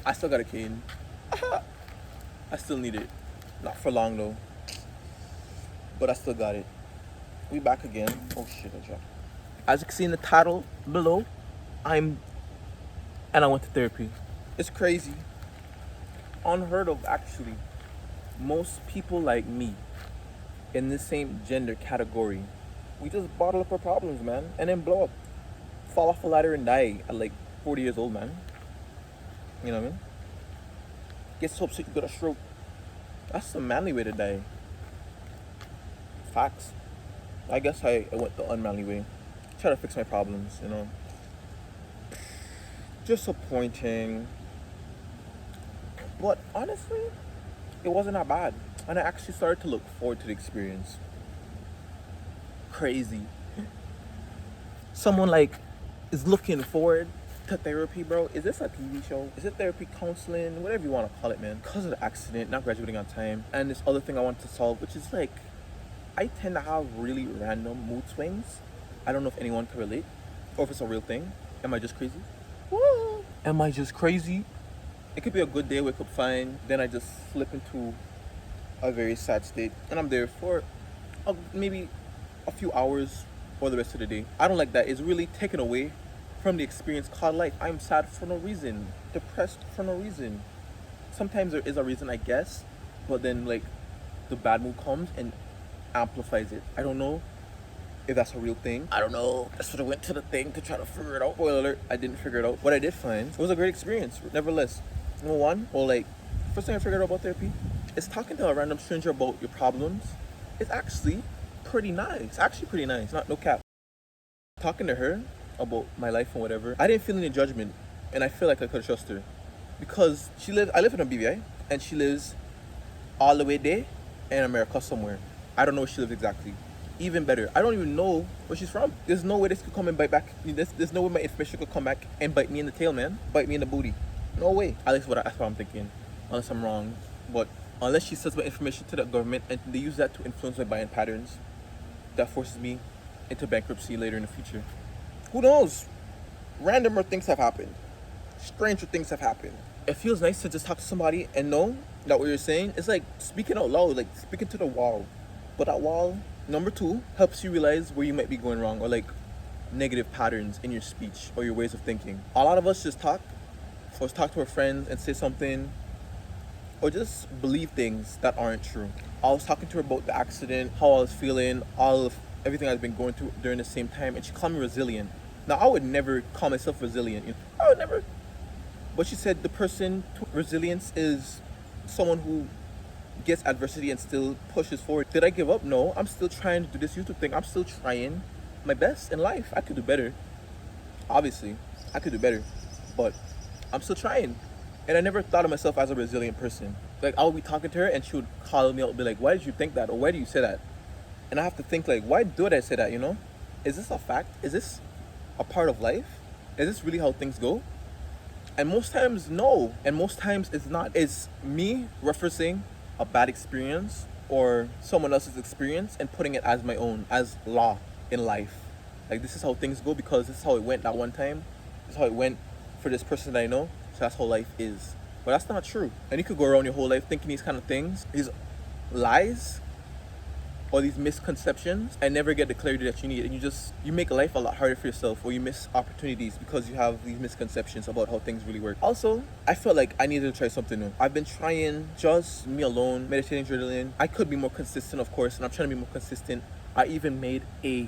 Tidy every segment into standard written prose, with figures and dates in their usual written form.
I still got a cane. I still need it. Not for long though. But I still got it. We back again. Oh shit, I dropped. As you can see in the title below, and I went to therapy. It's crazy. Unheard of, actually. Most people like me in the same gender category, we just bottle up our problems, man, and then blow up. Fall off a ladder and die at like 40 years old, man. You know what I mean? Get so upset you got a stroke. That's the manly way to die. Facts. I guess I went the unmanly way. Try to fix my problems, you know. Disappointing. But honestly, it wasn't that bad. And I actually started to look forward to the experience. Crazy. Someone like is looking forward to therapy, bro. Is this a TV show? Is it therapy, counseling, whatever you want to call it, man? Because of the accident, not graduating on time, and this other thing I want to solve, which is like, I tend to have really random mood swings. I don't know if anyone can relate, or if it's a real thing. Am I just crazy? Woo! Am I just crazy? It could be a good day, wake up fine, then I just slip into a very sad state, and I'm there for maybe a few hours or the rest of the day. I don't like that. It's really taken away from the experience called life. I'm sad for no reason, depressed for no reason. Sometimes there is a reason, I guess, but then like the bad mood comes and amplifies it. I don't know if that's a real thing. I don't know. I sort of went to the thing to try to figure it out. Spoiler alert, I didn't figure it out. What I did find, it was a great experience, nevertheless. Number one, well, like, first thing I figured out about therapy is talking to a random stranger about your problems is actually pretty nice. Actually pretty nice, no cap. Talking to her about my life and whatever, I didn't feel any judgment, and I feel like I could trust her. Because I live in a BVI, and she lives all the way there in America somewhere. I don't know where she lives exactly. Even better, I don't even know where she's from. There's no way this could come and bite back. There's no way my information could come back and bite me in the tail, man. Bite me in the booty. No way. At least that's what I'm thinking. Unless I'm wrong. But unless she sells my information to the government and they use that to influence my buying patterns, that forces me into bankruptcy later in the future. Who knows? Randomer things have happened. Stranger things have happened. It feels nice to just talk to somebody and know that what you're saying is like speaking out loud, like speaking to the wall. But that wall, number two, helps you realize where you might be going wrong or like negative patterns in your speech or your ways of thinking. A lot of us just talk to our friends and say something or just believe things that aren't true. I was talking to her about the accident, how I was feeling, everything I've been going through during the same time, and she called me resilient. Now, I would never call myself resilient. I would never. But she said the person to resilience is someone who gets adversity and still pushes forward. Did I give up? No. I'm still trying to do this YouTube thing. I'm still trying my best in life. I could do better. Obviously, I could do better. But I'm still trying. And I never thought of myself as a resilient person. Like, I would be talking to her and she would call me out and be like, why did you think that? Or why do you say that? And I have to think like, why did I say that, you know? Is this a fact? Is this a part of life? Is this really how things go? And most times, no. And most times it's not. It's me referencing a bad experience or someone else's experience and putting it as my own, as law in life. Like, this is how things go because this is how it went that one time. This is how it went for this person that I know. So that's how life is. But that's not true. And you could go around your whole life thinking these kind of things, these lies or these misconceptions, and never get the clarity that you need. And you make life a lot harder for yourself, or you miss opportunities because you have these misconceptions about how things really work. Also, I felt like I needed to try something new. I've been trying just me alone, meditating, journaling. I could be more consistent, of course, and I'm trying to be more consistent. I even made a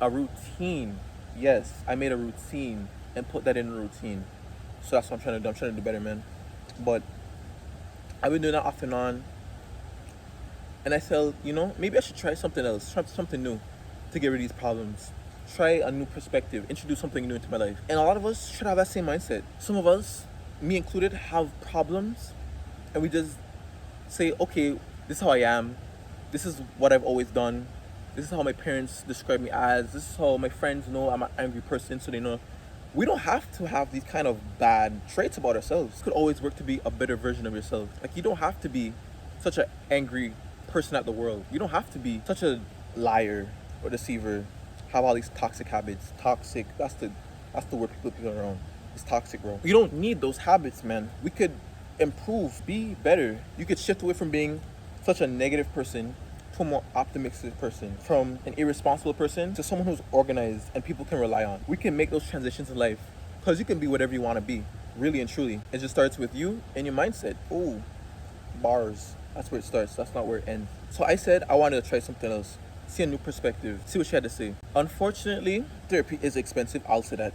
routine. Yes, I made a routine and put that in a routine. So that's what I'm trying to do. I'm trying to do better, man. But I've been doing that off and on. And I felt, maybe I should try something else, try something new to get rid of these problems. Try a new perspective, introduce something new into my life. And a lot of us should have that same mindset. Some of us, me included, have problems. And we just say, okay, this is how I am. This is what I've always done. This is how my parents describe me as. This is how my friends know I'm an angry person, so they know. We don't have to have these kind of bad traits about ourselves. You could always work to be a better version of yourself. Like, you don't have to be such an angry person at the world. You don't have to be such a liar or deceiver, have all these toxic habits. Toxic, that's the word people put around. is toxic, bro. You don't need those habits, man. We could improve, be better. You could shift away from being such a negative person to a more optimistic person, from an irresponsible person to someone who's organized and people can rely on. We can make those transitions in life because you can be whatever you want to be, really and truly. It just starts with you and your mindset. Ooh, bars. That's where it starts. That's not where it ends. So I said I wanted to try something else, see a new perspective, see what she had to say. Unfortunately, therapy is expensive. I'll say that.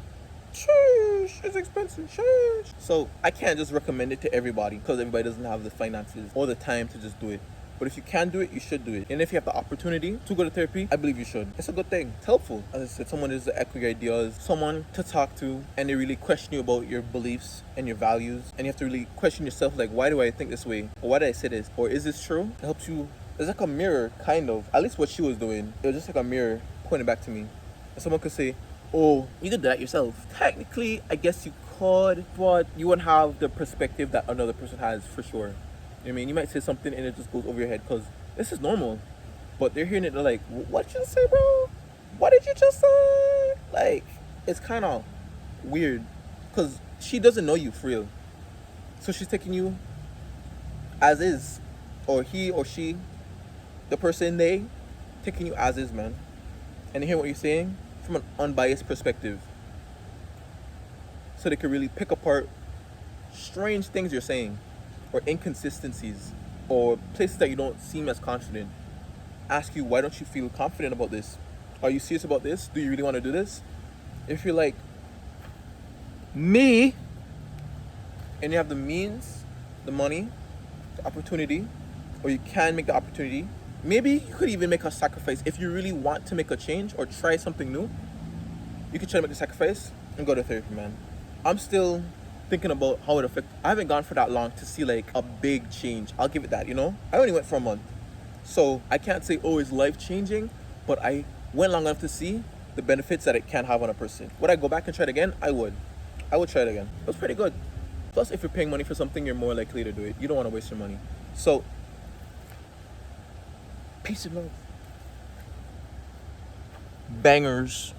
Sheesh, it's expensive. Sheesh. So I can't just recommend it to everybody because everybody doesn't have the finances or the time to just do it. But if you can do it, you should do it. And if you have the opportunity to go to therapy, I believe you should. It's a good thing. It's helpful. As I said, someone is to echo your ideas, someone to talk to, and they really question you about your beliefs and your values. And you have to really question yourself, like, why do I think this way? Or why did I say this? Or is this true? It helps you. It's like a mirror, kind of. At least what she was doing. It was just like a mirror pointing back to me. And someone could say, oh, you did that yourself. Technically, I guess you could, but you wouldn't have the perspective that another person has, for sure. You know what I mean? You might say something and it just goes over your head because this is normal. But they're hearing it, they're like, what did you say, bro? What did you just say? Like, it's kind of weird because she doesn't know you for real. So she's taking you as is. Or he or she, the person, they, taking you as is, man. And hearing what you're saying from an unbiased perspective. So they can really pick apart strange things you're saying, or inconsistencies, or places that you don't seem as confident. Ask you, why don't you feel confident about this? Are you serious about this? Do you really want to do this? If you're like me, and you have the means, the money, the opportunity, or you can make the opportunity, maybe you could even make a sacrifice. If you really want to make a change or try something new, you could try to make a sacrifice and go to therapy, man. I'm still thinking about how it affects. I haven't gone for that long to see like a big change. I'll give it that, you know? I only went for a month. So I can't say, oh, it's life changing, but I went long enough to see the benefits that it can have on a person. Would I go back and try it again? I would. I would try it again. It was pretty good. Plus, if you're paying money for something, you're more likely to do it. You don't want to waste your money. So, peace and love. Bangers.